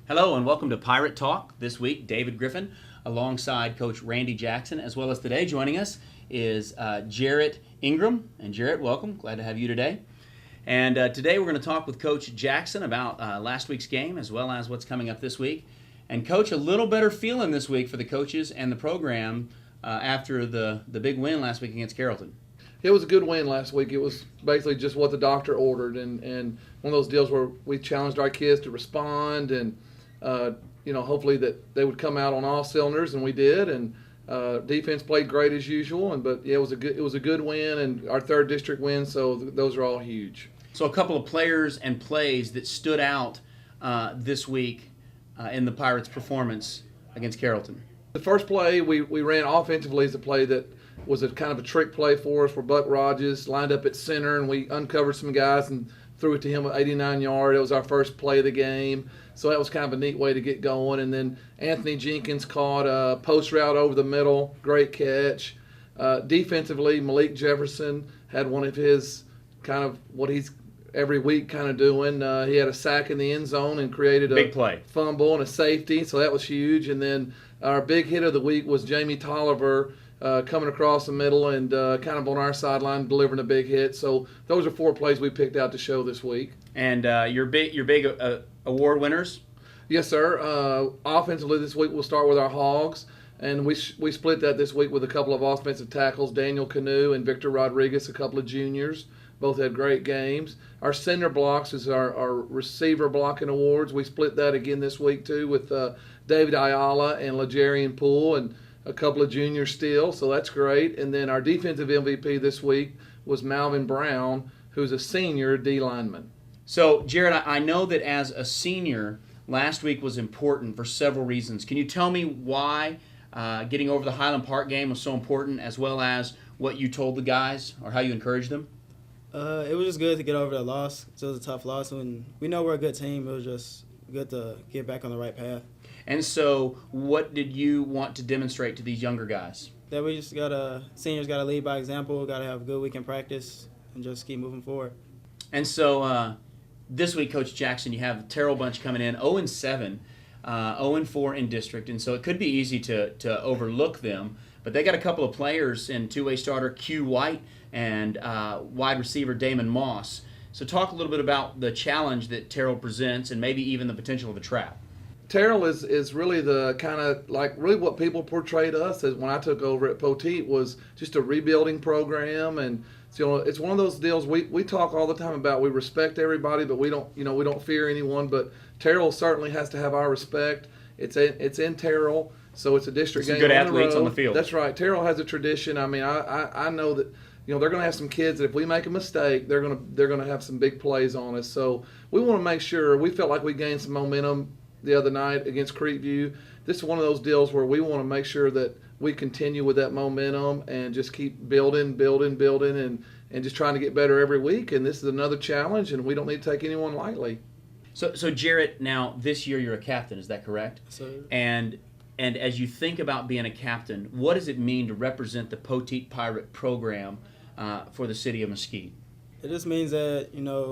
Hello and welcome to Pirate Talk. This week, David Griffin alongside Coach Randy Jackson, as well as today joining us is Jarrett Ingram. And Jarrett, welcome. Glad to have you today. And today we're going to talk with Coach Jackson about last week's game as well as what's coming up this week. And Coach, a little better feeling this week for the coaches and the program after the big win last week against Carrollton. It was a good win last week. It was basically just what the doctor ordered, and one of those deals where we challenged our kids to respond, and hopefully that they would come out on all cylinders, and we did. And defense played great as usual, but yeah, it was a good win, and our third district win. So those are all huge. So a couple of players and plays that stood out this week in the Pirates' performance against Carrollton. The first play we ran offensively is a play that was a kind of a trick play for us, where Buck Rogers lined up at center, and we uncovered some guys and threw it to him at 89 yard. It was our first play of the game, so that was kind of a neat way to get going. And then Anthony Jenkins caught a post route over the middle, great catch. Defensively, Malik Jefferson had one of his kind of what he's every week kind of doing. He had a sack in the end zone and created a big play, fumble and a safety, so that was huge. And then our big hit of the week was Jamie Tolliver coming across the middle and kind of on our sideline delivering a big hit. So those are four plays we picked out to show this week. And your big award winners? Yes, sir. Offensively this week we'll start with our Hogs, and we split that this week with a couple of offensive tackles, Daniel Canoe and Victor Rodriguez, a couple of juniors. Both had great games. Our center blocks is our receiver blocking awards. We split that again this week too with David Ayala and Legarian Poole, and a couple of juniors still, so that's great. And then our defensive MVP this week was Malvin Brown, who's a senior D lineman. So, Jared, I know that as a senior, last week was important for several reasons. Can you tell me why getting over the Highland Park game was so important, as well as what you told the guys or how you encouraged them? It was just good to get over that loss. It was a tough loss, and we know we're a good team. It was just good to get back on the right path. And so, what did you want to demonstrate to these younger guys? That we just seniors got to lead by example, got to have a good week in practice, and just keep moving forward. And so, this week, Coach Jackson, you have the Terrell bunch coming in 0-7, 0-4 in district, and so it could be easy to overlook them. But they got a couple of players in two-way starter Q White and wide receiver Damon Moss. So talk a little bit about the challenge that Terrell presents and maybe even the potential of a trap. Terrell is really the kind of really what people portrayed us as when I took over at Poteet, was just a rebuilding program. And so, it's one of those deals we talk all the time about. We respect everybody, but we don't fear anyone. But Terrell certainly has to have our respect. It's in Terrell, so it's a district game. Some good athletes on the field. That's right. Terrell has a tradition. I mean, I know that they're going to have some kids that if we make a mistake, they're going to have some big plays on us. So we want to make sure. We felt like we gained some momentum the other night against Creekview. This is one of those deals where we want to make sure that we continue with that momentum and just keep building, and just trying to get better every week. And this is another challenge, and we don't need to take anyone lightly. So Jarrett, now this year you're a captain, is that correct? So, And as you think about being a captain, what does it mean to represent the Poteet Pirate program for the city of Mesquite? it just means that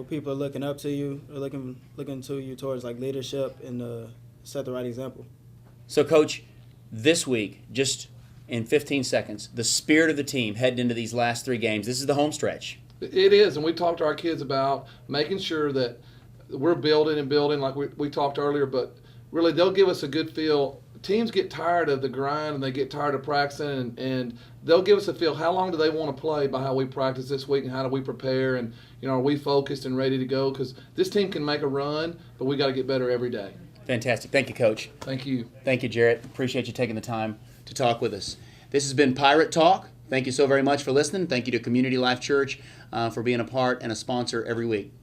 people are looking up to you, or looking to you towards leadership and set the right example. So, Coach, this week, just in 15 seconds, the spirit of the team heading into these last three games. This is the home stretch. It is, and we talked to our kids about making sure that we're building like we talked earlier, but really they'll give us a good feel. Teams get tired of the grind and they get tired of practicing, and they'll give us a feel. How long do they want to play by how we practice this week, and how do we prepare, and are we focused and ready to go? Because this team can make a run, but we got to get better every day. Fantastic. Thank you, Coach. Thank you. Thank you, Jarrett. Appreciate you taking the time to talk with us. This has been Pirate Talk. Thank you so very much for listening. Thank you to Community Life Church for being a part and a sponsor every week.